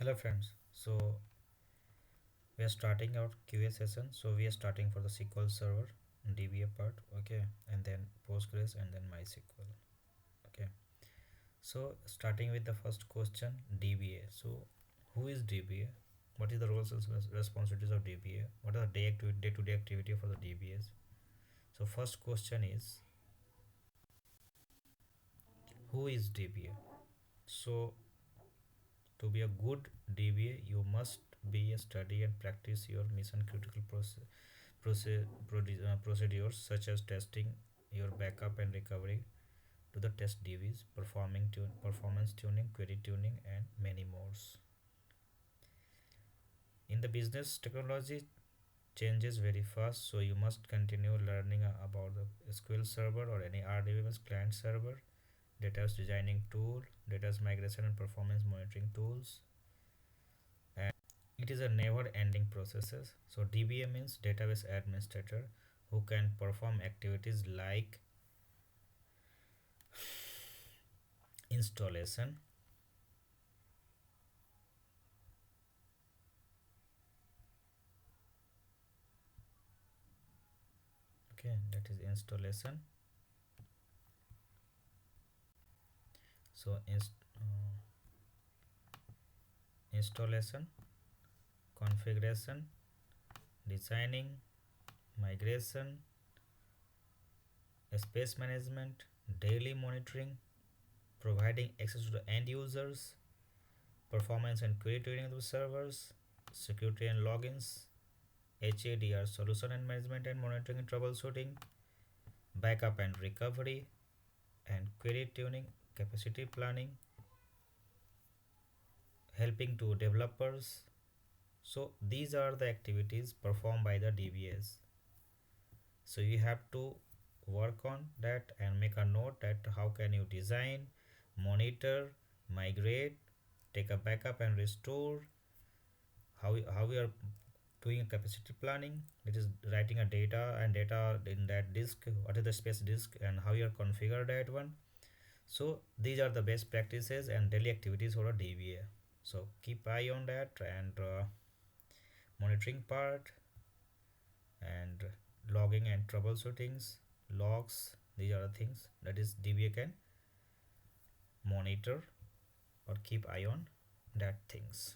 Hello friends. So we are starting our QA session. So we are starting for the SQL Server DBA part, okay, and then Postgres and then MySQL, okay. So starting with the first question, DBA. So who is DBA? What is the roles and responsibilities of DBA? What are the day-to-day activity for the DBAs? So first question is, who is DBA? So to be a good DBA, you must be a study and practice your mission critical procedures such as testing your backup and recovery to the test DBs, performance tuning, query tuning, and many more. In the business, technology changes very fast, so you must continue learning about the SQL Server or any RDBMS client server, data designing tool, data migration and performance monitoring tools, and it is a never-ending process. So DBA means database administrator who can perform activities like installation, okay, that is installation. So installation, configuration, designing, migration, space management, daily monitoring, providing access to the end users, performance and query tuning of the servers, security and logins, HADR solution and management and monitoring and troubleshooting, backup and recovery, and query tuning, capacity planning, helping to developers. So these are the activities performed by the DBAs. So you have to work on that and make a note that how can you design, monitor, migrate, take a backup and restore, how we are doing a capacity planning, it is writing a data and data in that disk, what is the space disk and how you are configure that one. So these are the best practices and daily activities for a DBA. So keep eye on that and monitoring part and logging and troubleshootings, logs. These are the things that is DBA can monitor or keep eye on that things.